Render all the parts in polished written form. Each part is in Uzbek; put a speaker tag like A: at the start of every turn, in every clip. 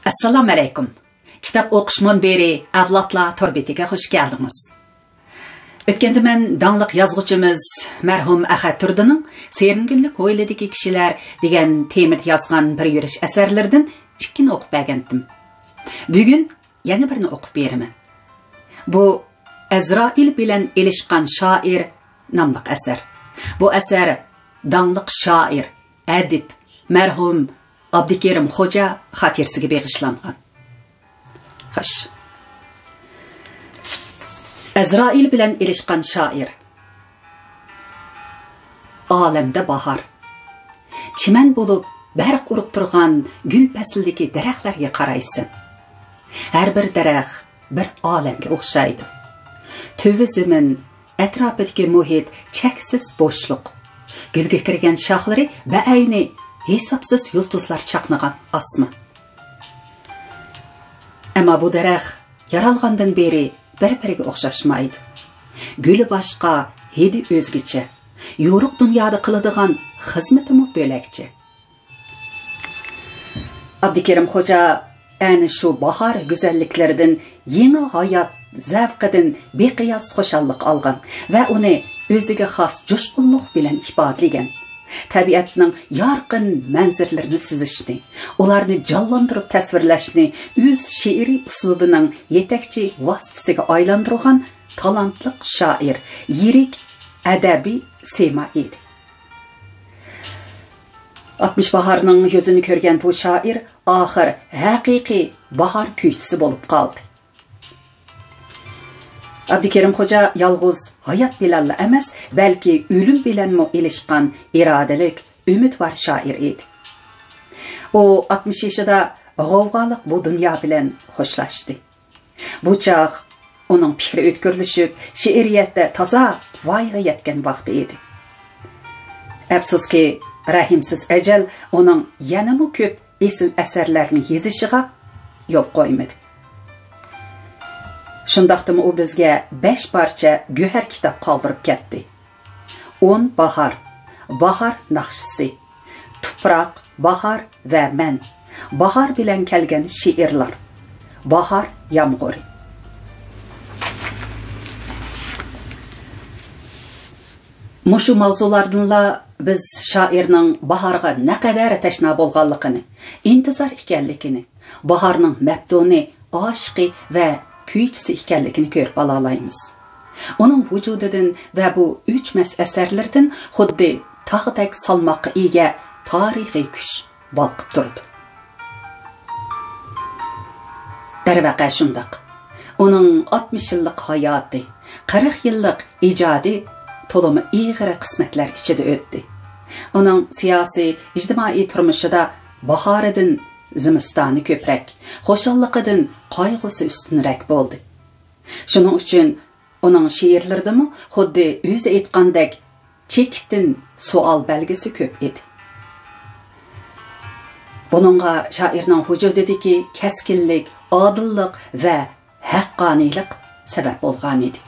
A: Assalomu alaykum. Kitob o'qishdan beri avlodlar torbetiga xush keldingiz. O'tganda men dangliq yozuvchimiz marhum Ahad Turdining Seringillik o'yladagi kishilar degan temada yozgan bir yurish asarlaridan ikkini o'qib bergandim. Bugun yana birini o'qib beraman. Bu Azroil bilan elishgan shoir nomli asar. Bu asar dangliq shoir, adib marhum Abdikerim Xo'ja xotirasiga bag'ishlangan. Xo'sh. Azroil bilan elishgan shoir. Olamda bahor. Chiman bo'lib barq urib turgan gul fasldagi daraxtlarga qaraysan. Har bir daraxt bir olamga o'xshaydi. Tuvi zamin, atrofidagi muhit cheksiz bo'shliq. Gulga kirgan shoxlari ba'ayni hesapsız yulduzlar chaqnagan osmon. Ammo bu daraxt yaralgandan beri bir-biriga o'xshashmaydi. Guli boshqa, hidi o'zgacha. Yo'riq dunyoda qiladigan xizmati bo'lakcha. Abdikerim Xo'ja ana shu bahor go'zalliklaridan yangi hayot zavqidan beqiyos xushallik olgan va uni o'ziga xos jo'shqinlik bilan ifodalagan. Tabiatning yorqin manzaralarini sizishni, ularni jonlantirib tasvirlashni o'z she'riy uslubining yetakchi vositasiga aylantirgan talantli shoir, yirik adabiy sema edi. 60 bahorning yuzini ko'rgan bu shoir oxir haqiqiy bahor kuychisi bo'lib qoldi. Abdikerim Xo'ja yalğız hayat bilan emas, balki o'lim bilanmi elishgan irodalik, umidvor shoir edi. U 60 yoshida g'ovg'oliq bu dunyo bilan xo'shlashdi. Bu chaq uning fikri o'tkirlashib, she'riyatda toza voyaga yetgan vaqti edi. Afsuski, rahimsiz ajal uning yanama ko'p esil asarlarni yozishiga yo'l qo'ymadi. Shundaqdimi u bizga 5 parcha go'har kitob qoldirib ketdi. 10 bahor, bahor naqshisi, tuproq, bahor va men, bahor bilan kelgan she'rlar, bahor yomg'iri. Mushu mavzulardanla biz shoirning bahorga naqadar tashna bo'lganligini, intizor ekanligini, bahorning mabduni, oshiqi va kuychisi ekanligini ko'rib olaymiz. Uning vujudidan va bu o'chmas asarlardan xuddi tog'dek salmoqqa ega tarixiy kuch balqib turdi. Darvaqa shundoq. Uning 60 yillik hayoti, 40 yillik ijodi to'limi ig'ir qismatlar ichida o'tdi. Uning siyosiy, ijtimoiy turmushida bahoridan zimistoni ko'prak, xushalliqidan qayg'usi ustunroq bo'ldi. Shuning uchun uning she'rlaridami xuddi o'zi aytgandek chekdan savol belgisi ko'p edi. Buningga shoirning vujudidagi kaskinlik, odillik va haqqoniylik sabab bo'lgan edi.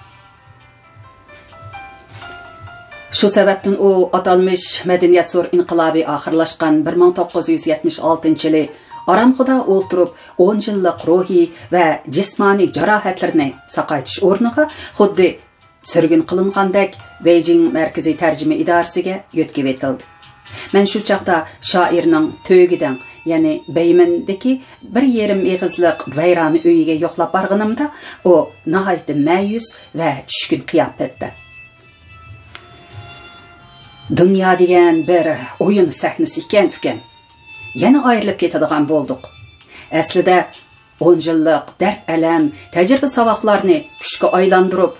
A: Shu sababdan u atalmish madaniyat zo'r inqilobi oxirlashgan 1976-yili Aramxo'da o'ltirib 10 yillik ruhiy va jismoniy jarohatlarni saqaytish o'rniga xuddi surgun qilingandek Beijing markaziy tarjima idorasiga yo'tkib etildi. Men shu chaqda shoirning to'gidan, ya'ni Beymindagi 1,5 egizlik vayroni uyiga yo'qlab borganimda, u nihoyat ma'yus va tushkun qiyofatda. Dunyo degan bir o'yin sahnasi ekan. Yana ayrilib ketadigan bo'ldik. Aslida 10 yillik dard alam, tajriba savoqlarni kuchga aylantirib,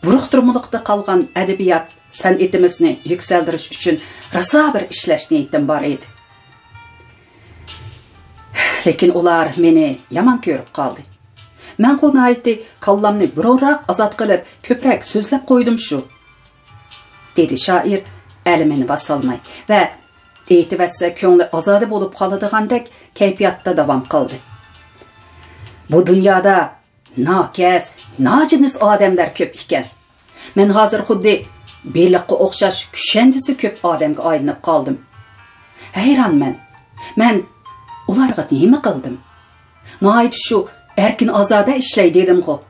A: buruqtirmoqda qolgan adabiyot san'atimizni yuksaltirish uchun raso bir ishlash niyatim bor edi. Lekin ular meni yomon ko'rib qoldi. Men qo'nayti kallamni biroq azod qilib, ko'proq so'zlab qo'ydim shu, dedi shoir alimini basolmay va e'tiborsa ko'ngli ozodi bo'lib qoladigandek kayfiyatda davom qildi. Bu dunyoda nokas, nojinis odamlar ko'p ekan. Men hozir xuddi beliqqa o'xshash kushandisi ko'p odamga aylanib qoldim. Hayronman. Men ularga nima qildim? Nəhayət şu erkin azada işlay dedim go.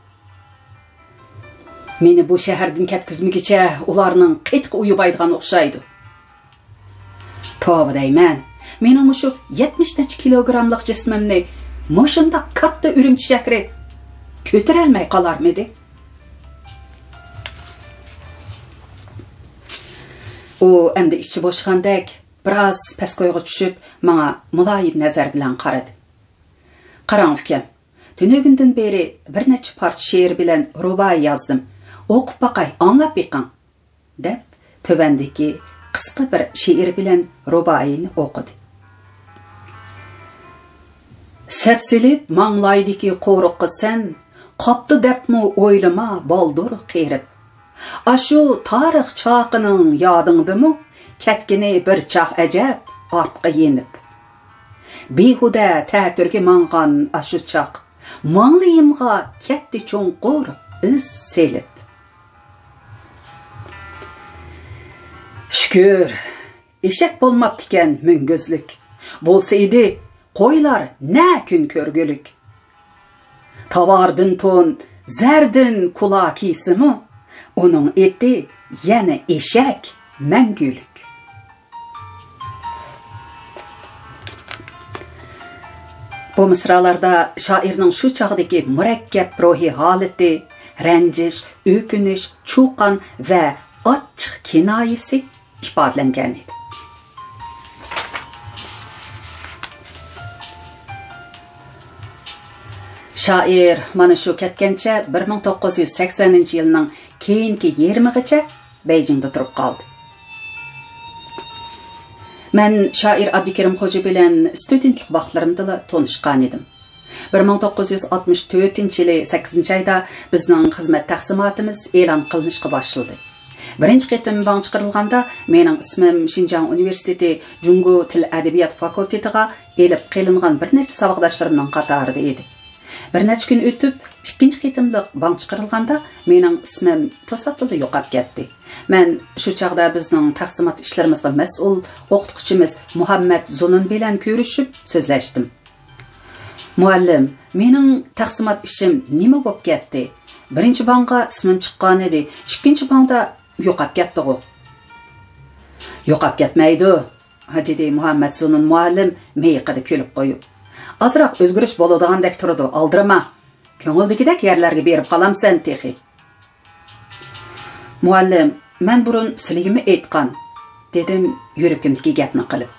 A: Meni bu şəhərdən kətkizmigiçə ularning qetqi uyubaydigan oxşaydı. Tavba deyman. Mening şu 70 kilogramlıq cismimni moşunda katta Ürümçi şəhəri kötürəlməy qalarmıdı? O əmdə içi boşğandək biraz pəskoyğa düşüb mənə mulayim nəzər bilan qaradı. Qarang ukam, tünögündən beri bir neçə parça şeir bilan rubai yazdım. Oqub baqay, anlap beqan, deb tövəndəki qısqa bir şeir bilan rubaini oqudi. Səpsilib manglaydiki qoruqqa sen, qapdı debmi oylama baldur qeyrib. Aşu tarix çaqının yadındımu, kətkini bir çaq əcəb artqa yenib. Behuda tətürki manğan aşu çaq, manlıyımğa kətdi çonqur iz selib. Şükür, eşek bolmaptiken müngözlük, bolsaydı qoylar nə gün körgülük. Tavardın ton, zərdin kula kisimi, onun eti yana eşek məngülük. Bu mısralarda şairning şu çağdaki murakkab ruhi halati, ranjish, ökünish, chuqan va ochiq kinoyasi ifodalangan edi. Şair mana shu ketgancha 1980-yilning keyingi 20gacha Beijingda turib qoldi. Men shoir Abdukerim Xo'ja bilan studentlik vaqtlarimda tanishgan edim. 1964-yili 8-oyda bizning xizmat taqsimotimiz e'lon qilinishga boshladi. Birinchi qitim bang chiqarilganda mening ismim Xinjiang Universiteti Jungo til adabiyot fakultetiga elib qilingan bir necha saboqdoshlarimning qatorida edi. Bir necha kun o'tib, ikkinchi qitimliq bang chiqarilganda mening ismim to'satdan yo'qolib ketdi. Men shu chaqda bizning taqsimot ishlarimizga mas'ul o'qituvchimiz Muhammad Zunun bilan ko'rishib so'zlashdim. Muallim, mening taqsimot ishim nima bo'lib ketdi? Birinchi bangga ismim chiqqan edi, ikkinchi bangda yo'qolib ketdi-ku. Yo'qolib ketmaydi, dedi Muhammad Zunun muallim meyqida kulib qo'yib. Azroq o'zgarish bo'ladigandek turadi, aldirma. Ko'ngildagidek yerlarga berib qolamsan texi. Muallim, men burun sizlarga aytgan, dedim yuragimdagi gapni qilib.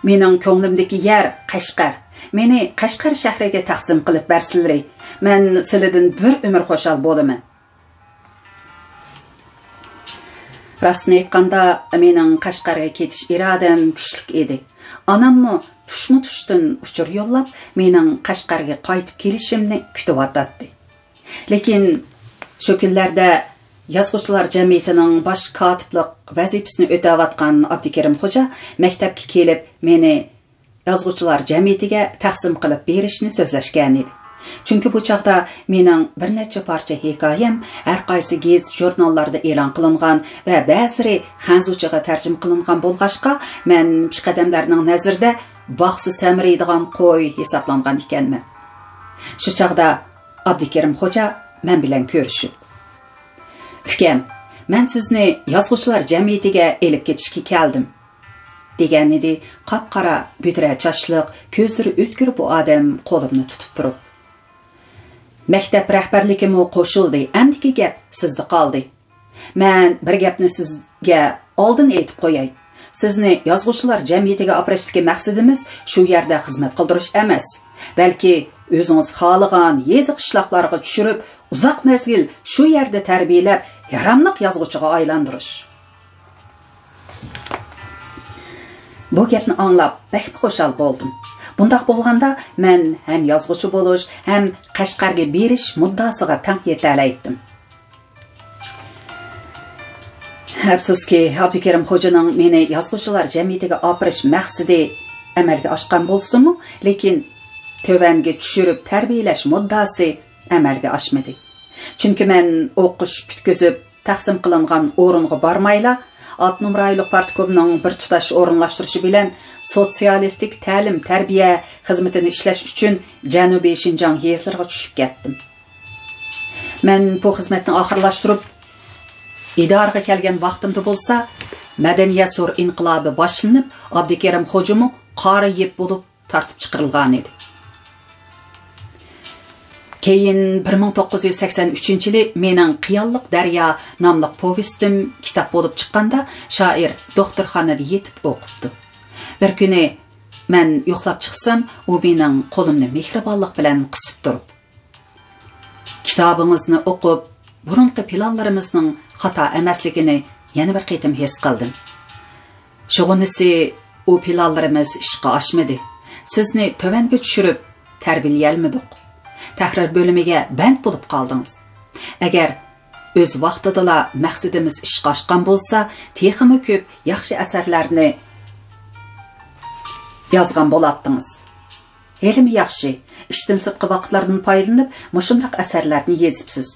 A: Mening ko'nglimdagi yer Qashqar. Meni Qashqar shahriga taqsim qilib bersizlar. Men sizlardan bir umr xo'shal bo'laman. Rostni aytganda, mening Qashqarga ketish irodam kuchli edi. Onammi tushdan uchur yo'llab, mening Qashqarga qaytib kelishimni kutib o'tdi. Lekin shu kunlarda Yazg'uvchilar jamiyatining bosh kotiblik vazifasini o'tayotgan Abdukerim Xo'ja maktabga kelib, meni Yazg'uvchilar jamiyatiga taqsim qilib berishni so'zlashgan edi. Chunki bu chaqda mening bir necha parcha hikoyam har qaysi gazet jurnallarda e'lon qilingan va ba'zilari xanzuchaga tarjima qilingan bo'lg'ashqa, men pishqadamlarning nazarida baxsi samiraydigan qo'y hisoblangan ekanman. Shu chaqda Abdukerim Xo'ja men bilan ko'rishib, "Ukam, men sizni Yazg'uvchilar jamiyatiga elib ketishga keldim," degan edi qop-qora budra chashliq, ko'zlari o'tkir bu odam qo'limni tutib turib. Maktab rahbarligimi qo'shildi. Amdiki gap sizda qoldi. Men bir gapni sizga oldin aytib qo'yay. Sizni Yazg'uvchilar jamiyatiga oprashdagi maqsadimiz shu yerda xizmat qildirish emas, balki o'zingiz xohlagan yeziq qishloqlarga tushirib, uzoq mezgil shu yerda tarbiyalab, yaramliq yozuvchiga aylantirish. Bu gapni anglab, bek xushal bo'ldim. Bundaq bo'lganda men ham yozuvchi bo'lish, ham Qashqarga berish muddasiga tang yetalaydim. Afsuski, Abdukerim Xo'janing meni Yazg'uvchilar jamiyatiga opirish maqsadi amalga oshgan bo'lsa-mu, lekin tövanga tushirib tarbiyalash muddasi amalga oshmadi. Chunki men o'qish bitkazib, taqsim qilingan o'ringa bormayla, Altınım rayonluq partkomining bir tutash o'rinlashtirishi bilan sotsialistik ta'lim tarbiya xizmatini ishlash uchun Janubiy Shinjong yezlariga tushib ketdim. Men bu xizmatni oxirlashtirib idoraga kelgan vaqtimda bo'lsa, madaniyat zo'r inqilobi boshlanib, Abdukarim Xo'jimi qori yeb bo'lib tartib chiqarilgan edi. Keyin 1983-yili mening Qiyonliq daryo nomli povestim kitob bo'lib chiqqanda shoir doktorxonada yetib o'qibdi. Bir kuni men yo'qlab chiqsam, u mening qo'limni mehribonlik bilan qisib turib, kitobingizni o'qib, burunqi planlarimizning xato emasligini yana bir qitim his qildim. Shug'unisi, u planlarimiz ishga oshmadi. Sizni tövanga tushirib tarbiyalmadik. Tahrir bo'limiga band bo'lib qoldingiz. Agar o'z vaqtida maqsadimiz ishga oshgan bo'lsa, texmi ko'p yaxshi asarlarni yozgan bo'lardingiz. Elmi yaxshi, ishdan sirtqi vaqtlardan foydalanib, mushundaq asarlarni yozibsiz.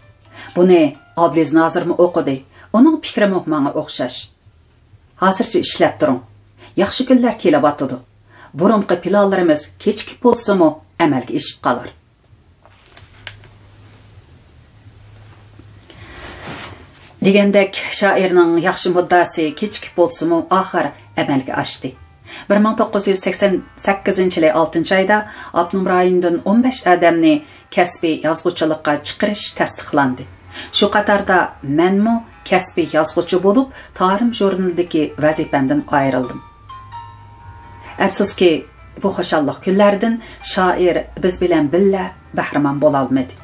A: Buni Obliz Nozirmi o'qidi. Uning fikri menga o'xshash. Hozircha ishlab turing. Yaxshi kunlar kelyapti. Burunqi planlarimiz kechikib bo'lsa-mu, amalga oshib qolar. Degandek, shoirning yaxshi muddasi kechikib bo'lsa-mu, oxir amalga oshdi. 1988-yil 6-oyda Abnum rayonidan 15 odamni kasbiy yozuvchilikqa chiqarish tasdiqlandi. Shu qatorda menmi kasbiy yozuvchi bo'lib, Tarim jurnalidagi vazifamdan ayrildim. Afsuski, bu xushalliq kunlardan shoir biz bilan billa bahramand bo'la olmadi.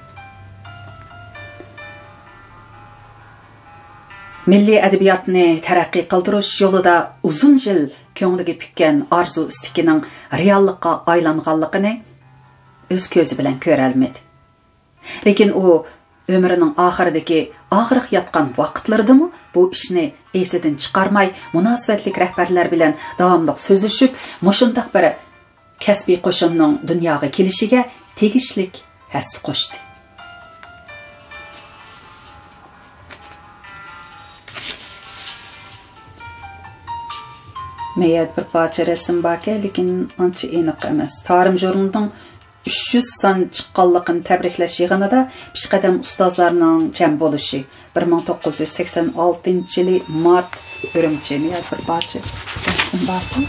A: Milliy adabiyotni taraqqiy qildirish yo'lida uzun yil ko'ngliga pukkan orzu istikining reallikqa aylanganligini o'z ko'zi bilan ko'ra olmadi. Lekin u ömrünün oxiridagi og'riq yotgan vaqtlardimi bu ishni esidan chiqarmay, munosabatlik rahbarlar bilan davomli so'zlashib, mushundaq bir kasbiy qo'shinning dunyoga kelishiga tegishlik hassa qo'shdi. Meyat bir parça resim baki, lekin ancha aniq emas. Tarim jurnalining 300 son chiqqanligini tabriklash yig'inida peshqadam ustozlarning jam bo'lishi 1986-yili mart Urumchi. Meyat bir parça resim baki.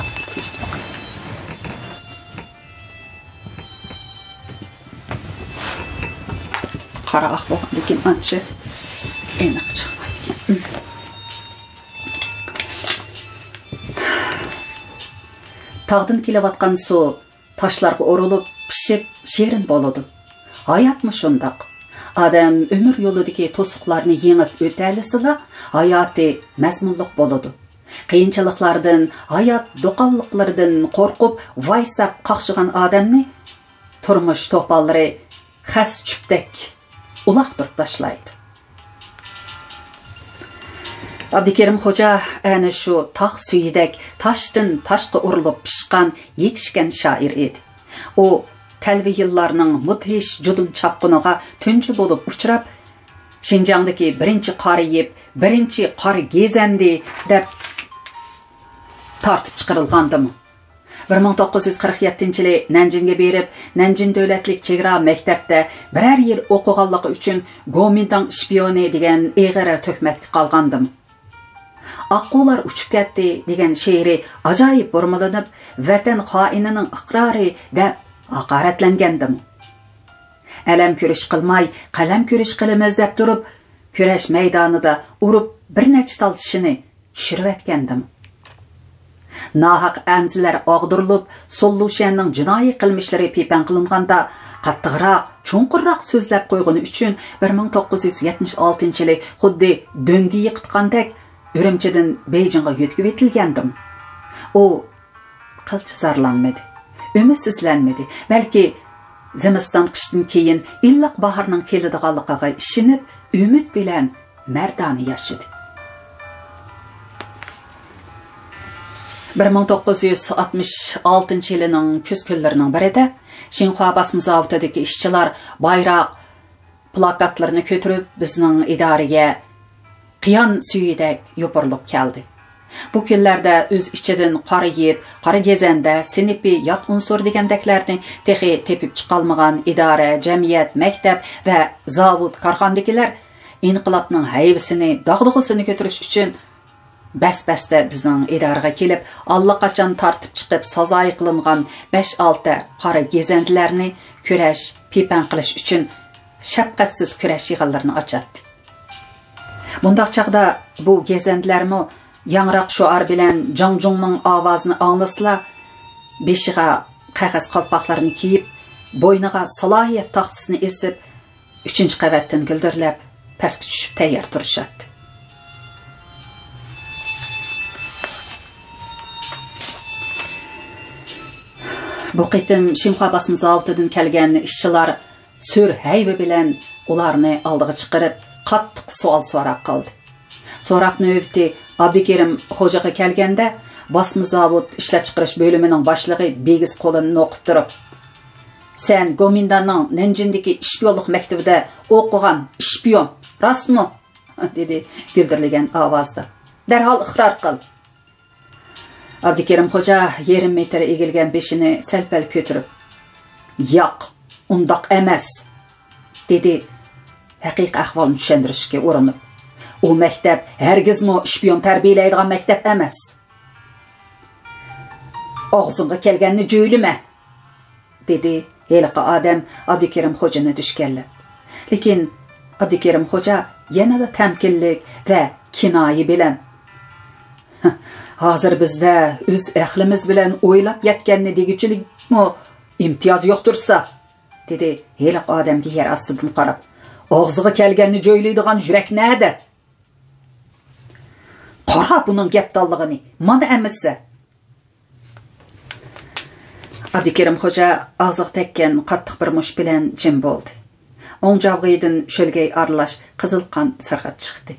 A: Qara ahvoq, lekin ancha aniq chiqmaydi. Tağdan kelayotgan suv toshlarga o'rilib, pishib, shirin bo'ladi. Hayotmi shundaq. Odam umr yo'lidagi to'siqlarni yengib o'talisila, hayoti mazmunliq bo'ladi. Qiyinchiliklardan, hayot do'qonliqlaridan qo'rqib, vaysab qaqshigan odamni turmush to'pallari xas chupdak uloqtirib tashlaydi. Abdukarim Xo'ja ana shu tog' suyidek toshdan toshga urilib pishgan, yetishgan shoir edi. U talvi yillarning mudhish judum chapqiniga tunji bo'lib uchrab, Shinjongdagi birinchi qori yeb, birinchi qori gezandi deb tartib chiqarilgandimi. 1947-yili Nanjinga berib, Nanjin davlatlik chegara maktabda birer yil o'qiganligi uchun Gomintang shpioni degan eg'ara tuhmatga qolgandim. Aqular uchib ketdi degan she'ri ajoyib burmalanib, vatan xoinining iqrori deb haqoratlangandim. Alam ko'rish qilmay, qalam ko'rish qilamiz deb turib, kurash maydonida urib bir necha tal tishini tushirib atgandim. Nahaq anzilar og'dirilib, Sollushanning jinoiy qilmishlari pepan qilinganda qattiqroq, chunqurroq so'zlab qo'ygani uchun 1976-yili xuddi do'ngi yiqitgandek Urumchidan Beyjingga yetkib etilgandim. U qilchi zarlanmadi, umidsizlanmadi, balki zimiston qishdan keyin illiq bahorning keladiganligiga ishinib, umid bilan mardona yashadi. 1966-yilining kuz kunlarining birida Xinhua basma zavodidagi ishchilar bayroq plakatlarni ko'tarib bizning idoraga qiyon suyidek yopirilib keldi. Bu kunlarda o'z ichidan qora yeb, qora gezanda, sinipi, yot unsur degandaklarni texi tepib chiqolmagan idora, jamiyat, maktab va zavod, korxonadagilar inqilobning hayvasini, dog'dug'isini ko'tarish uchun bas-basda bizning idoraga kelib, allaqachon tortib chiqib sazoyi qilingan 5-6 qora gezandilarni kurash, pipan qilish uchun shafqatsiz kurash yig'inlarini ochadi. Bundaq chaqda bu gezandilarmi yangroq shuar bilan Jongjongning ovozini anglasla, beshiga qog'oz qalpoqlarini kiyib, bo'yniga salohiyat taxtasini esib, 3-qavatdan gildirlab, pastga tushib tayyor turishadi. Bu qitim Shimxo basma zavodidan kelgan ishchilar so'r hayva bilan ularni oldiga chiqarib, qattiq savol so'rab qildi. So'roq navbati Abdukerim xo'jaga kelganda, basma zavod ishlab chiqarish bo'limining boshlig'i Begiz qo'lini o'qib turib, "Sen Gomindanning Nanjindagi ishpiyonlik maktabida o'qigan ishpiyon, rostmi?" dedi guldirlagan ovozda. "Darhol iqror qil." Abdukerim xo'ja 1,5 metr egilgan beshini sal-pal ko'tarib, "Yo'q, undoq emas", dedi haqiqiy ahvolni tushuntirishga urinib. "U maktab hargizmi ishpiyon tarbiyalaydigan maktab emas. Og'zingga kelganni jo'ylama", dedi heliqi odam Abdukerim xo'jani dushkanlab. Lekin Abdukerim xo'ja yanada tamkinlik va kinoyi bilan, "Hozir bizda o'z ahlimiz bilan o'ylab yetganni degichilikmi imtiyoz yo'q tursa", dedi heliq odamga yer ostidan qarab. "Og'ziga kelganni jo'ylaydigan yurak nada? Qara buning gapdalligini, mana emisi." Abdukerim xo'ja og'ziga tekkan qattiq bir mush bilan jim bo'ldi. O'ng javg'idan sho'lgay aralash qizil qon sirg'ab chiqdi.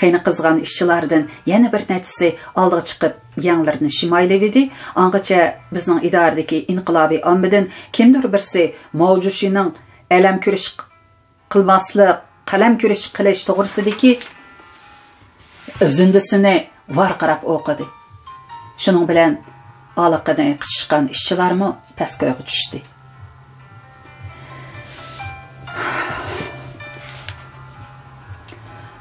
A: Qayni qizg'an ishchilardan yana bir nechisi oldiga chiqib yanglarini shimaylavidi. Angacha bizning idoradagi inqilobiy ommadan kimdir birsi mavjushining alam ko'rish qilmaslik, qalam ko'rish qilish to'g'risidagi o'zindisini varqirab o'qidi. Shuning bilan aloqani qichishgan ishchilarmi pastga tushdi.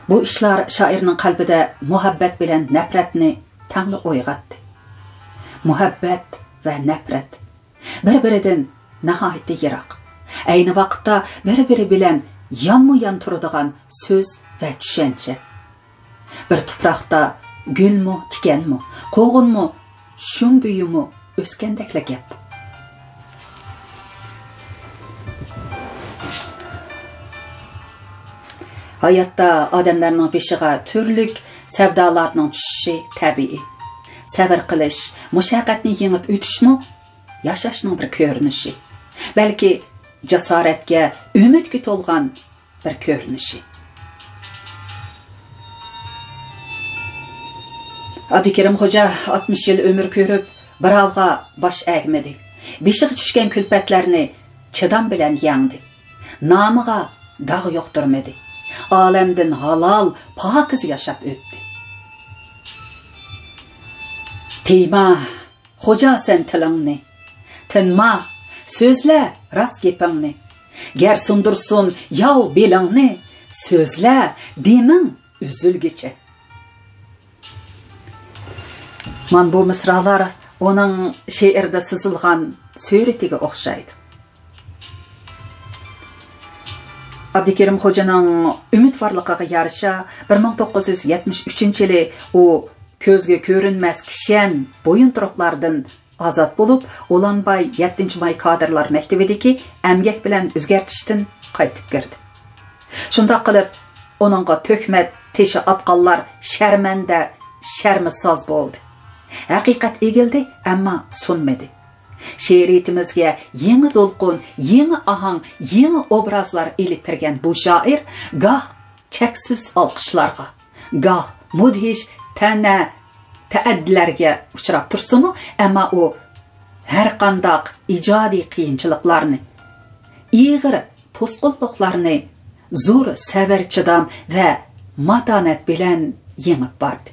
A: Bu ishlar shoirning qalbida muhabbat bilan nafratni tangli uyg'otdi. Muhabbat va nafrat bir-biridan nihoyatda yiroq. Ayni vaqtda bir-biri bilan yonma-yon turadigan so'z va tushuncha. Bir tuproqda gulmi, tikanmi, qo'g'inmi, shum buyumi o'sgandakla gap. Hayotda odamlarning beshiga turli savdolarning tushishi tabiiy. Sabr qilish, mushaqqatni yengib o'tishmi yashashning bir ko'rinishi, balki jasoratga, umidga to'lgan bir ko'rinishi. Abdukerim xo'ja 60 yil umr ko'rib, birovga bosh egmadi. Beshiga tushgan kulfatlarni chidam bilan yengdi. Nomiga dog' yo'qtirmadi. Olamdan halol, pokiz yashab o'tdi. Tiyma, xo'ja sen tilingni. Tinma, so'zla rost gapingni. Gar sundursun yov belingni, so'zla deming uzilgicha. Man bu misralar onun she'rda sızılgan suratiga o'xshaydi. Abdukerim xo'janing umidvorligiga yarasha 1973-yili u ko'zga ko'rinmas kishan bo'yinturuqlardan ozod bo'lib, Ulanbay 7-may kadrlar maktabidagi emgak bilan o'zgartishdan qaytib kirdi. Shunda qilib, onunga to'kmat teshi atqanlar sharmanda, sharmisoz bo'ldi. Haqiqat egildi, ammo sunmadi. She'riyatimizga yangi to'lqin, yangi ahang, yangi obrazlar elib kirgan bu shoir goh cheksiz olqishlarga, goh mudhish ta'addilarga uchrab tursa-mu, ammo u har qanday ijodiy qiyinchiliklarni, ig'ir to'sqinliklarni zo'r sabr, chidam va matonat bilan yengib bordi.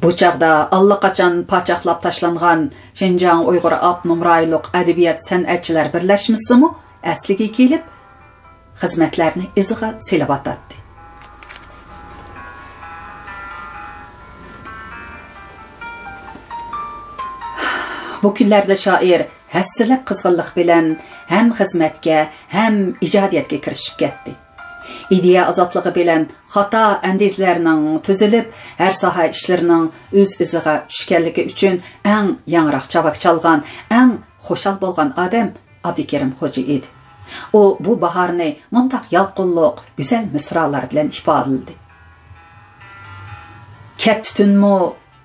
A: Bu çağda allaqachon paçaqlab tashlangan Xinjiang Uyg'ur Abnum rayonluq adabiyot san'atchilar birlashmasimi asliga kelib xizmatlarni iziga selib atadi. Bu kunlarda shoir hassalab qizg'inlik bilan ham xizmatga, ham ijodiyatga kirishib ketdi. İdeya azadlığı bilan xata andizlarning tuzilib, har soha ishlarining o'z iziga tushganligi uchun eng yangroq chavak chalgan, eng xo'shal bo'lgan odam Abdukerim Xo'ja edi. U bu bahorni mundaq yalqinliq, go'zal misralar bilan ifodaladi. Ketdi tunmu,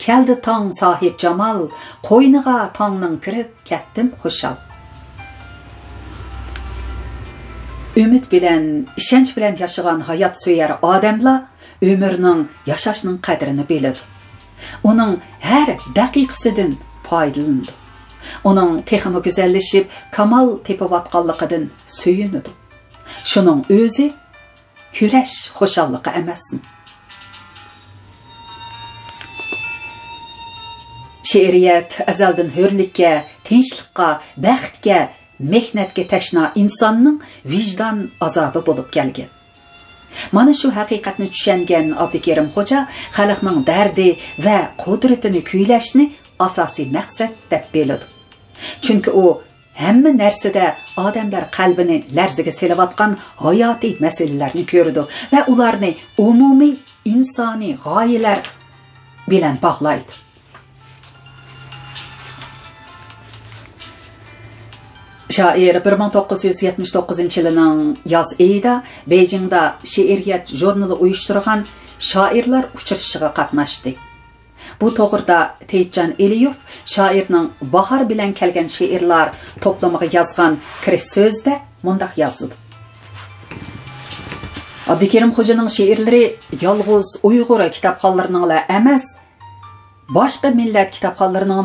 A: keldi tong sohib jamol, qo'yniga tongning kirib ketdim xo'shal. Ümid bilan, ishonch bilan yashagan hayot suyar odamlar umrning, yashashning qadrini biladi. Uning har daqiqasidan foydalandi. Uning texmi go'zallashib, kamal tepivatganligidan suyunadi. Shuning o'zi kurash xo'shalligi emasmi? She'riyat azaldan hurlikka, tinchlikka, baxtga, mehnatga tashna insonning vijdon azobi bo'lib kelgan. Mana shu haqiqatni tushungan Abdukerim Xo'ja xalqning dardi va qudratini kuylashni asosiy maqsad deb biladi. Chunki u hamma narsada odamlar qalbini larziga selayotgan hayotiy masalalarni ko'rdi va ularni umumiy insoniy g'oyalar bilan bog'laydi. Shoir 1979-yilining yoz oyida Beijingda she'riyat jurnali uyushtirgan shoirlar uchrashuviga qatnashdi. Bu to'g'rida Teyitjon Eliyov shoirning bahor bilan kelgan she'rlar to'plamiga yozgan kirish so'zda mundaq yozdi. Abdukerim Xo'janing she'rlari yolg'iz Uyg'ur kitobxonlarining emas, boshqa millat kitobxonlarining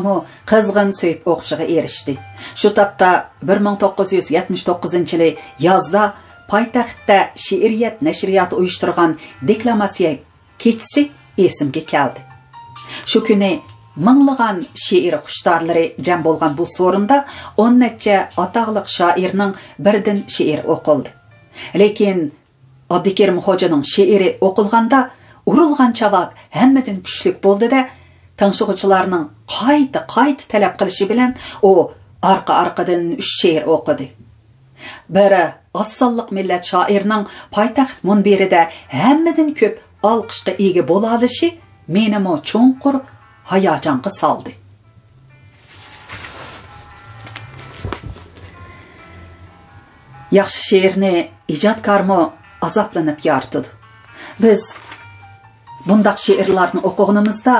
A: qizg'in so'yib o'qishiga erishdi. Shu topda 1979-yili yozda poytaxtda she'riyat nashriyati uyushtirgan deklamasiya kechasi esimga keldi. Shu kuni minglagan she'r xushtorlari jam bo'lgan bu so'rinda 10 necha atoqli shoirning birdan she'r o'qildi. Lekin Abdukerim Xo'janing she'ri o'qilganda urilgan chavak hammadan kuchli bo'ldi-da, tanışıqçılarının qayta talab qilishi bilan u arqa-arqadan 3 she'r o'qidi. Biri assalliq millat shoirining poytaxt munbirida hammadan ko'p olqishga ega bo'la olishi meni cho'nqur hayajonga soldi. Yaxshi she'rni ijodkormi azoblanib yoritdi. Biz bundaq she'rlarni o'qiganimizda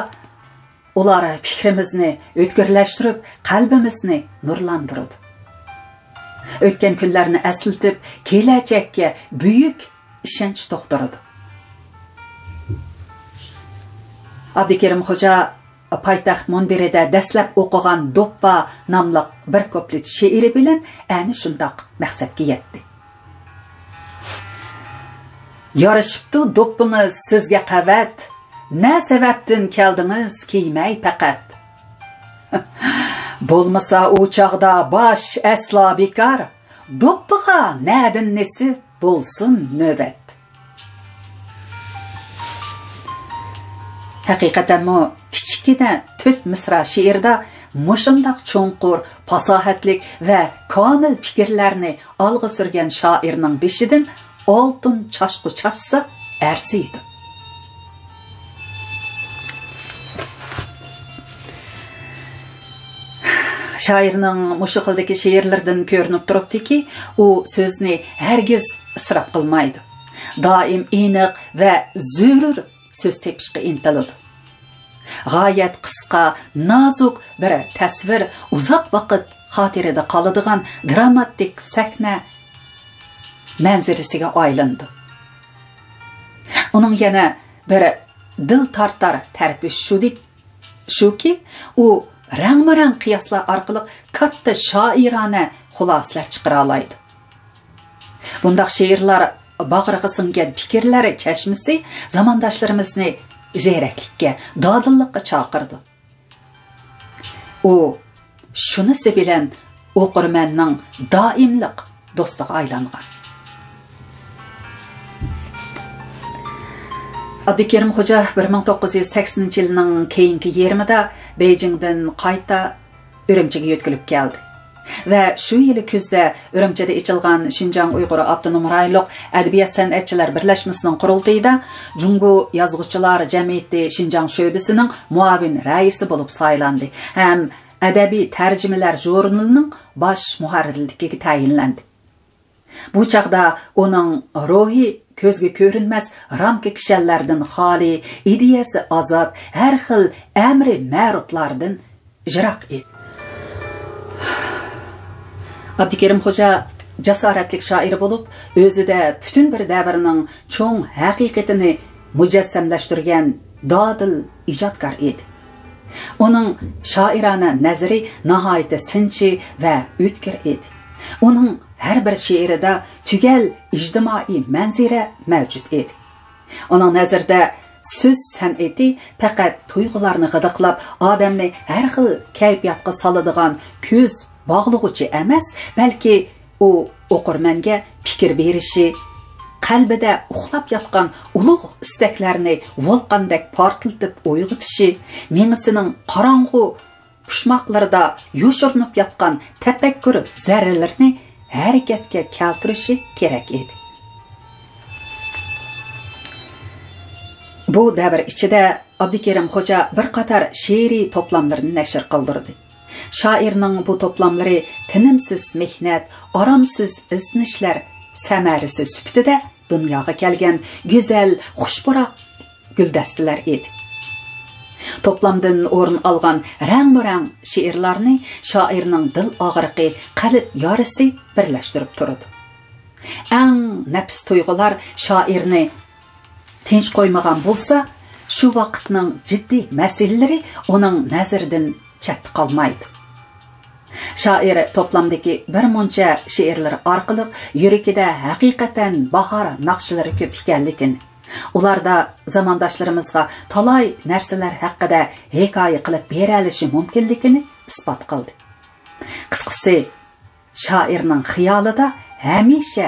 A: ular fikrimizni o'tkirlashtirib, qalbimizni nurlantiradi. O'tgan kunlarni eslatib, kelajakka buyuk ishonch tug'diradi. Abdukerim Xo'ja poytaxt munbirida dastlab o'qigan Do'ppa nomli bir ko'plit she'ri bilan ana shundoq maqsadga yetdi. Yarashibdi do'ppimiz sizga qavat, ne sebeptin keldiniz kiymay faqat. Bo'lmasa u chaqda bosh aslo bekor, do'ppiga nadin nesi bo'lsin navbat. Haqiqatan kichkina 4 misra she'rda mushundoq cho'nqur, fasohatlik va komil fikrlarni olg'a surgan shoirning beshidan oltin chashqu chashsa arsiydi. Shoirning mushu xildagi she'rlardan ko'rinib turibdiki, u so'zni hargiz isrof qilmaydi. Doim aniq va zo'r so'z tepishga intiladi. G'oyat qisqa, nozik bir tasvir uzoq vaqt xotirada qoladigan dramatik sahna manzarasiga aylandi. Uning yana bir dil tortar tarafi shuki, u rang-marang qiyoslar orqali katta shoirona xulosalar chiqara oladi. Bundaq she'rlar bag'riga singan fikrlari chashmasi zamondoshlarimizni ziyraklikka, dodillikqa chaqirdi. U shunisi bilan o'qirmanning doimliq do'stiga aylangan. Abdukerim Xo'ja 1980-yilning keyingi yarmida Beijingdan qayta Urumchiga yetkilib keldi. Va shu yili kuzda Urumchida ochilgan Xinjiang Uyg'ur Avtonom rayonlik adabiyot san'atchilar birlashmasining qurultayida Jungo yozuvchilar jamiyati Xinjiang sho'basining muavin raisi bo'lib saylandi. Ham adabiy tarjimalar jurnalining bosh muharrirligiga tayinlandi. Bu chaqda uning ruhi ko'zga ko'rinmas ramka kishanlardan xoli, ideyasi ozod, har xil amri ma'ruflardan jiroq edi. Abdukerim Xo'ja jasoratlik shoir bo'lib, o'zida butun bir davrning cho'ng haqiqatini mujassamlashtirgan dodil ijodkor edi. Uning shoirona nazari nihoyatda sinchi va o'tkir edi. Uning har bir she'rida tugal ijtimoiy manzara mavjud edi. Uning nazarida so'z san'ati faqat tuyg'ularni g'idiqlab, odamni har xil kayfiyatga soladigan ko'z bog'lug'uchi emas, balki u o'qirmanga fikr berishi, qalbida uxlab yotgan ulug' istaklarni volqandek portlatib uyg'otishi, mengisining qorong'u pushmoqlarida yoshirinib yotgan tafakkur zarralarini harakatga keltirishi kerak edi. Bu davr ichida Abdukerim Xo'ja bir qator she'riy to'plamlarni nashr qildirdi. Shoirning bu to'plamlari tinimsiz mehnat, oromsiz izlanishlar samarasi sifatida dunyoga kelgan go'zal, xushbo'roq guldastalar edi. To'plamdan o'rin olgan rang-barang she'rlarni shoirning dil og'riqi, qalb yorisi birlashtirib turadi. Eng nafs tuyg'ular shoirni tinch qo'ymagan bo'lsa, shu vaqtning jiddiy masalalari uning nazaridan chetda qolmaydi. Shoir to'plamdagi bir muncha she'rlar orqali yuragida haqiqatan bahor naqshlari ko'p ekanligini, ularda zamondoshlarimizga talay narsalar haqida hikoya qilib bera olishi mumkinligini isbot qildi. Qisqasi, shoirning xiyolida hamisha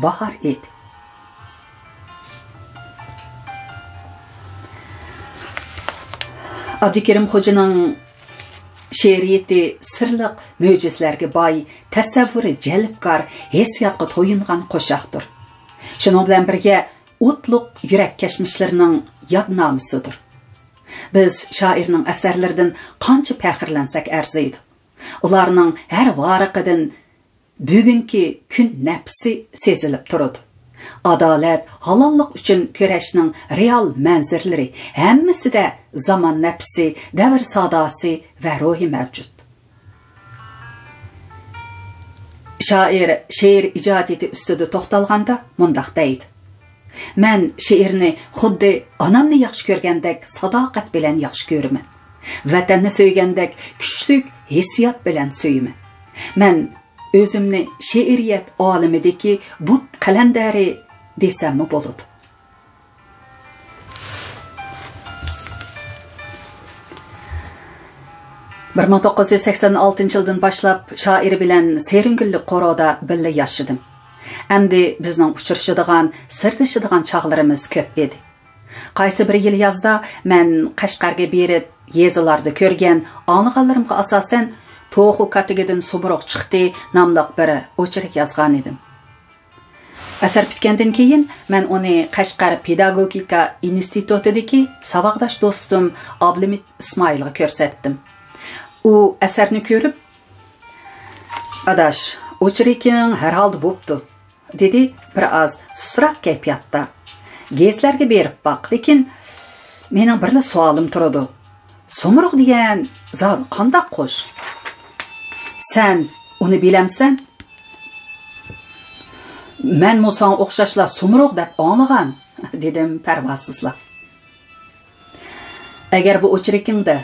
A: bahor edi. Abdukerim Xo'janing she'riyati sirliq mo'jizlarga boy, tasavvuri jalbkor, hissiyotga to'yingan qo'shoqdir. Shuning bilan birga o'tliq yurak kashmishlarining yodnomasidir. Biz shoirning asarlaridan qancha faxrlansak arziydi. Ularning har variqidan bugungi kun nafsi sezilib turadi. Adolat, halollik uchun kurashning real manzaralari hammasida zamon nafsi, davr sadosi va ruhi mavjud. Shoir she'r ijodiyati ustida to'xtalganda mundaq deydi: "Men she'rni xuddi onamni yaxshi ko'rgandek sadoqat bilan yaxshi ko'raman. Vatanni so'ygandek kuchli hissiyot bilan so'yaman. Men o'zimni she'riyat olimidagi but qalandari desammi bo'ladi." Bir 1986-yildan boshlab shoir bilan Seringilli Qoroda birga yashadim. Endi bizning uchrashadigan, sirtishadigan chog'larimiz ko'p edi. Qaysi bir yil yozda men Qashqarga berib, yezilarda ko'rgan aniqalarimga asosan To'g'u katigidan subroq chiqdi nomli bir o'chirik yozgan edim. Asar bitgandan keyin men uni Qashqar pedagogika institutidagi saboqdosh do'stim Ablimit Ismoilga ko'rsatdim. U asarni ko'rib, "Adash, o'chiriking har holda bo'pti", dedi bir oz susroq kayfiyatda. "Gezlarga berib baq, lekin mening bir savolim turadi. So'mroq degan zot qandoq qo'sh? Sen uni bilamsan?" "Men Muson o'xshashlar so'mroq deb anglagan", dedim parvosizla. "Agar bu o'chirikingda",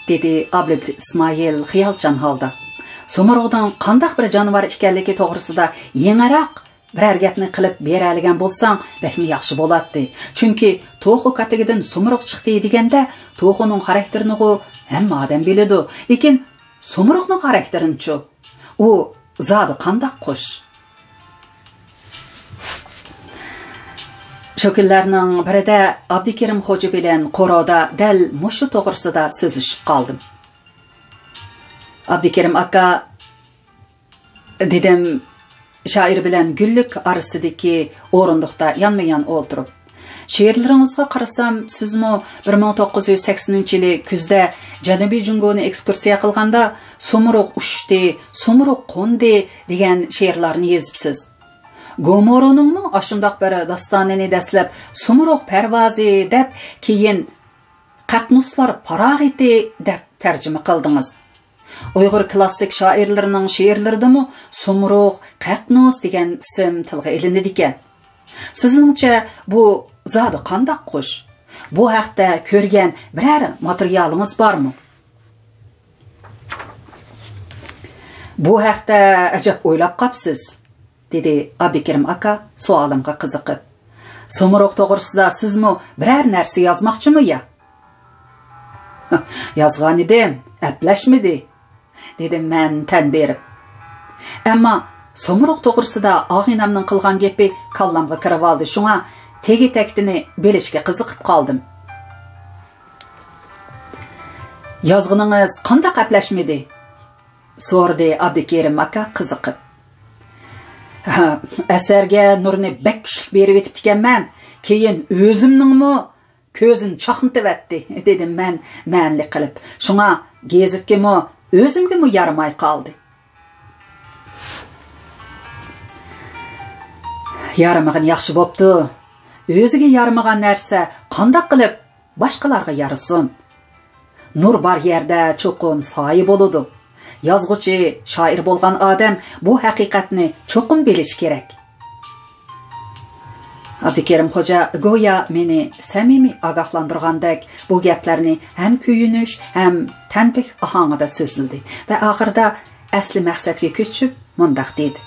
A: dedi Ablimit Ismoil xiyolchan holda, "so'mroqdan qandoq bir jonivor ekanligi to'g'risida yangiroq biror gapni qilib beradigan bo'lsang, bakmi yaxshi bo'ladi. Chunki to'xu katigidan sumruq chiqdi deganda, to'xuning xarakterini hamma odam biladi, lekin sumruqning xarakterini-chi, u zodi qanday qush? Shu kunlarning birida Abdukerim xo'ja bilan Qo'roda dal mushu to'g'risida so'zlashib qoldim. Abdukerim aka, dedim, shoir bilan gullik orasidagi o'rindiqda yonma-yon o'ltirib. She'rlaringizga qarasam, sizmi 1980-yili kuzda Janubiy Jungoni ekskursiya qilganda sumruq ushdi, sumruq qo'ndi degan she'rlarni yozibsiz. Gomoroningmi ashundoq bir dastonini dastlab sumruq parvozi deb, keyin qaqnuslar parog'iti deb tarjima qildingiz. Uyg'ur klassik shoirlarining she'rlaridami sumruq, qaqnus degan ism tilga ilindi ekan. Sizningcha bu zodi qanday qush? Bu haqda ko'rgan biror materialingiz bormi? Bu haqda ajab o'ylab qopsiz, dedi Abdukerim aka savolimga qiziqib. Sumruq to'g'risida sizmi biror narsa yozmoqchimi ya? Yozgan edim, aplashmidi, dedim men tan berib. Ammo sumruq to'g'risida og'inamning qilgan gapi kallamga kirib oldi. Shunga tegi-taktini bilishga qiziqib qoldim. Yozg'iningiz qanday qaplashmidi? So'rdi Abdukerim aka qiziqib. Asarga nurni bak kuchli berib etib ekanman. Keyin o'zimningmi ko'zin chaqintibatdi, dedim men ma'nli qilib. Shunga gazetgami o'zimgami yaramay qoldi. Yaramagan yaxshi bo'pti. O'ziga yaramagan narsa qanday qilib boshqalarga yarasin? Nur bor yerda cho'qim soyi bo'ladi. Yozg'uchi, shoir bo'lgan odam bu haqiqatni cho'qim bilish kerak. Abdukerim xo'ja go'yo meni samimiy ogohlantirgandek bu gaplarni ham kuyunish, ham tanbeh ohangida so'zladi va oxirida asli maqsadga ko'chib mundaq dedi.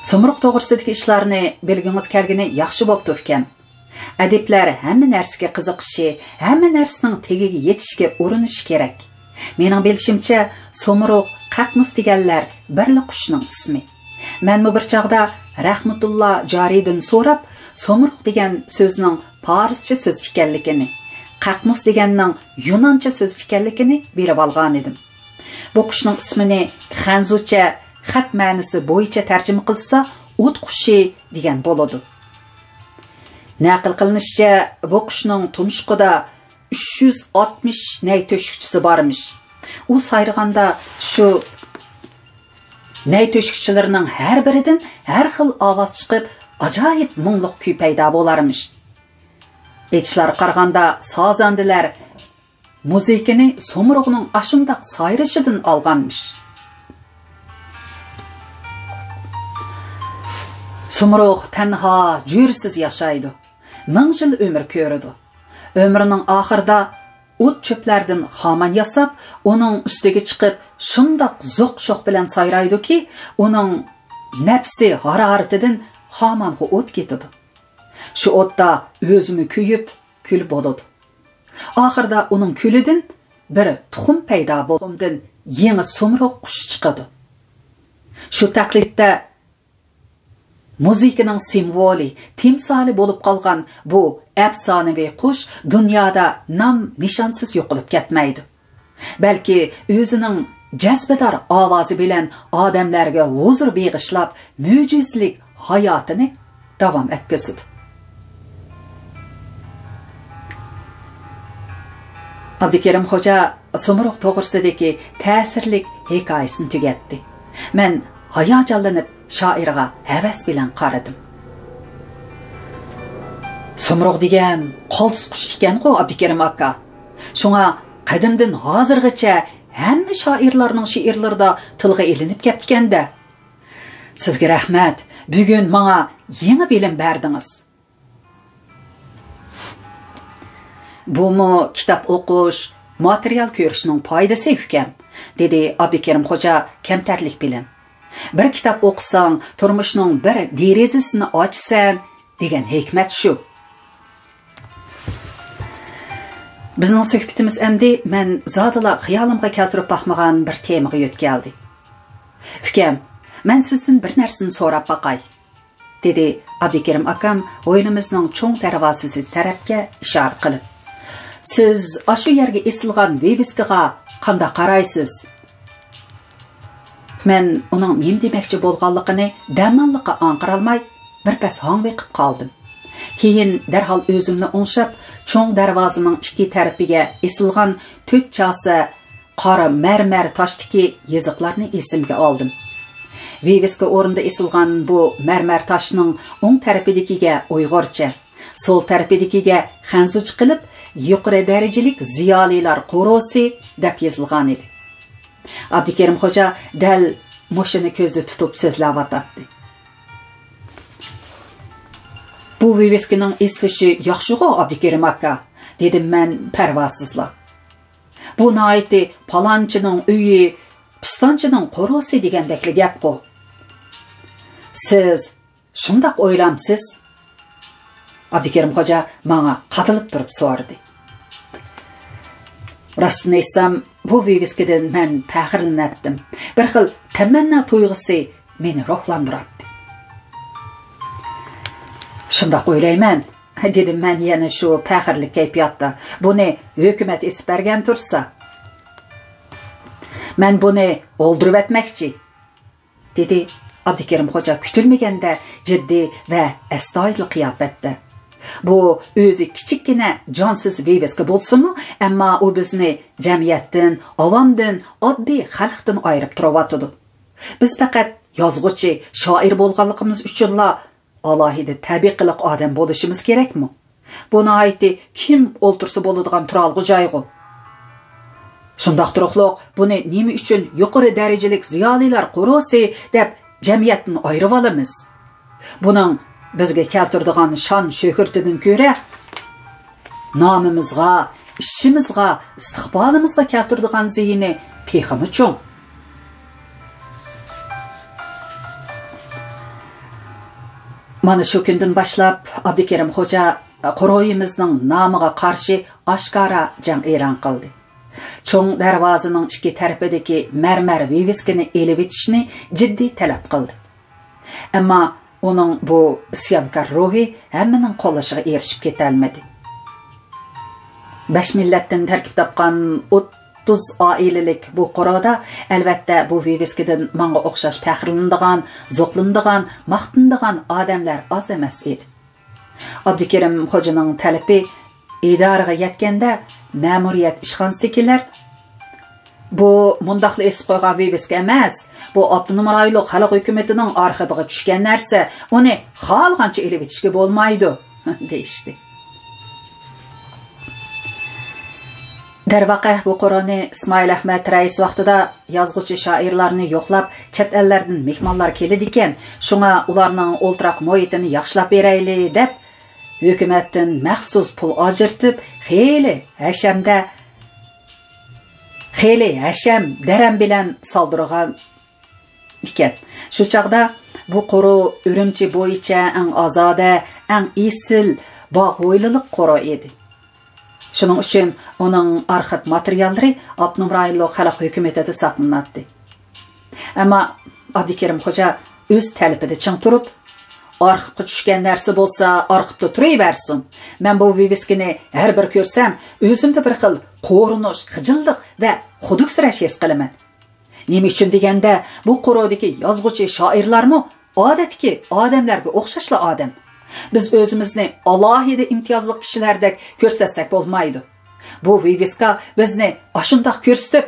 A: Sumruq to'g'risidagi ishlarni bilgingiz kelgani yaxshi bo'pti ekan. Adiblar hamma narsaga qiziqishi, hamma narsaning tegiga yetishga urinishi kerak. Mening bilishimcha, sumruq, qaqnus deganlar birli qushning ismi. Menmi bir chaqda Rahmatulloh Jariydan so'rab, sumruq degan so'zning farscha so'z ekanligini, qaqnus deganning yunoncha so'z ekanligini bilib olgan edim. Bu qushning ismini xanzucha xat ma'nosi bo'yicha tarjima qilsa, o't qushi degan bo'ladi. Naql qilinishicha, bu qushning tumshuqida 360 nay to'shikchisi bormish. U sayraganda shu nay to'shikchilarining har biridan har xil ovoz chiqib, ajoyib mungluq kuy paydo bo'larmish. Aytishlari qaraganda sozandilar muzikani sumruqning ashundaq sayrishidan olganmish. Sumruq tanho, jursiz yashaydi. 1000 yil umr ko'radi. Ömrünün ahırda o't çöplerden xaman yasab, onun üstüge çıkıp şundaq zoq-şoq bilen sayraydı ki, onun nefsi hararetinden xamanğı ot getidi. Şu otda özümü küyüp, kül boludu. Ahırda onun külüdün bir tuxum payda bolumdan yeni sumruq qush çıkıdı. Şu taklitde muzikaning simvoli, timsoli bo'lib qolgan bu afsonaviy qush dunyoda nam nishonsiz yo'qolib ketmaydi. Balki o'zining jazbador ovozi bilan odamlarga huzur beg'ishlab, mo'jizlik hayotini davom etkazadi. Abdukerim xo'ja sumruq to'g'risidagi ta'sirlik hikoyasini tugatdi. Men hayajonlanib shoirga havas bilan qaradim. Sumruq degan qoltis qush ekan-ku Abdukerim aka. Shunga qadimdan hozirgacha hamma shoirlarning she'rlarida tilga ilinib ketganda. Sizga rahmat. Bugun menga yangi bilim berdingiz. Bumi kitob o'qish, material ko'rishning foydasi ekan, dedi Abdukerim xo'ja kamtarlik bilan. Bir kitap o'qisang, turmushning bir derazasini ochsan degan hikmat shu. Bizning suhbatimiz endi men zodila xiyolimga keltirib baxmagan bir temaga yetkeldi. Ukam, men sizdan bir narsani so'rab baqay, dedi Abdukerim akam o'yinimizning cho'ng darvozasi tarafga ishora qilib. Siz ashu yerga esilgan viviskaga qanday qaraysiz? Men uning men demoqchi bo'lganligini damanliqqa anqirolmay bir pas hangviqib qoldim. Keyin darhol o'zimni o'ngshab, cho'ng darvozaning ikki tarafiga esilgan 4 chasa qora marmar toshdagi yoziqlarni esimga oldim. Viviska o'rinda esilgan bu marmar toshning o'ng tarafidagiga Uyg'urcha, so'l tarafidagiga xanzuch qilib, yuqori darajalik ziyolilar qorosi deb yozilgan edi. Abdukerim xo'ja dal moshini ko'zda tutib so'zlayotdi. Bu viviskaning eskishi yaxshi-ku, Abdukerim aka, dedim men parvozsizla. Bu naiti palonchining uyi, pistonchining qorosi degandekli gap-ku. Siz shundoq o'ylamsiz? Abdukerim xo'ja menga qatilib turib so'radi. Rostini aytsam, bu viviskadan men faxrlanatdim. Bir xil tamanna tuyg'usi meni ruhlantiradi. Shundoq o'ylayman, dedim men yana shu faxrlik kayfiyatda. Buni hukumat esib bergan tursa, men buni o'ldirib etmoqchi, dedi Abdukerim xo'ja kutilmaganda jiddiy va astoydil qiyofatda. Bu o'zi kichikkina jonsiz viviska bo'lsa-mu, ammo u bizni jamiyatdan, avomdan, oddiy xalqdan ayirib turyapti. Biz faqat yozuvchi, shoir bo'lganligimiz uchunla alohida tabiqiliq odam bo'lishimiz kerakmi? Buni aytdi kim o'ltirsa bo'ladigan turalg'u joygu. Shundoq turuqliq buni nima uchun yuqori darajalik ziyolilar qorosi deb jamiyatni ayirib olamiz? Buning bizga keltiradigan shon shuhratidan ko'ra nomimizga, ishimizga, istiqbolimizga keltiradigan ziyini texmi cho'ng. Mana shu kundan boshlab Abdukerim xo'ja qoroyimizning nomiga qarshi oshkora jang e'lon qildi. Cho'ng darvozaning ikki tarafidagi marmar viviskani elib etishni jiddiy talab qildi. Ammo uning bu isyonkor ruhi hammaning qo'lishiga erishib ketolmadi. 5 millatdan tarkib topgan 30 oilalik bu qoroda albatta bu viviskadan menga o'xshash faxrlanadigan, zo'qlanadigan, maqtanadigan odamlar oz emas edi. Abdukerim xo'janing talabi idoraga yetganda ma'muriyat ishxonasidagilar bu mundaqli esib qo'ygan viviska emas, bu Abdunum rayonlik xalq hukumatining arxiviga tushgan narsa, uni xohlagancha elib etishga bo'lmaydi, deyishdi. Darvaqa bu Qur'onni Ismoil Ahmad rais vaqtida yozuvchi shoirlarni yo'qlab, chet ellardan mehmonlar keladi ekan, shunga ularning o'ltiroq muhitini yaxshilab berayli deb hukumatdan maxsus pul ajratib, xeyli hasham daram bilan soldirgan ekan. Shu chaqda bu qoro Urumchi bo'yicha eng ozoda, eng esil, bog'o'ylilik qoro edi. Shuning uchun uning arxiv materiallari Abdunum rayonlik xalq hukumatida saqlanadi. Ammo Abdukerim xo'ja o'z talabida ching turib, arxivga tushgan narsa bo'lsa, arxivda turaversin. Men bu viviskani har bir ko'rsam, o'zimda bir xil qo'rinish, xijillik va xuduksirash his qilaman. Nima uchun deganda, bu qo'rodagi yozuvchi shoirlarmi odatdagi odamlarga o'xshashli odam. Biz o'zimizni alohida imtiyozli kishilardek ko'rsatsak bo'lmaydi. Bu viviska bizni ashundoq ko'rsatib,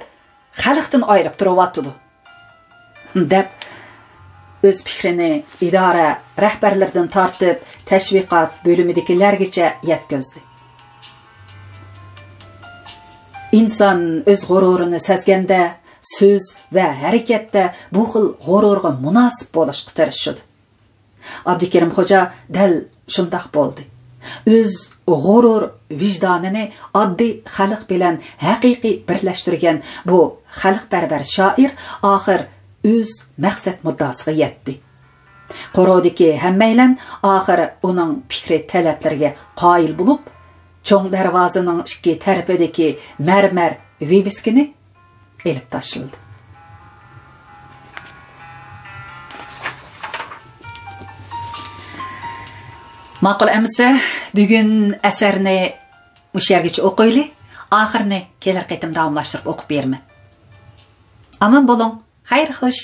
A: xalqdan ayirib turyapti, deb o'z fikrini idora rahbarlaridan tortib, tashviqot bo'limidagilargacha yetkazdi. Inson o'z g'ururini sezganda, so'z va harakatda bu xil g'ururga munosib bo'lishga tirishadi. Abdukerim xo'ja dal shundoq bo'ldi. O'z g'urur vijdonini oddiy xalq bilan haqiqiy birlashtirgan bu xalqparvar shoir oxir o'z maqsad muddasiga yetdi. Qo'rodagi hammaylan oxiri uning fikri talablariga qoyil bo'lib, cho'ng darvozaning ikki tarafidagi marmar viviskini elib tashladi. Ma'qul amsa, bugun asarni o'sha yergacha o'qiyli, oxirini kelar qaytim davomlashtirib o'qib berman. Aman bo'ling, xayr xo'sh.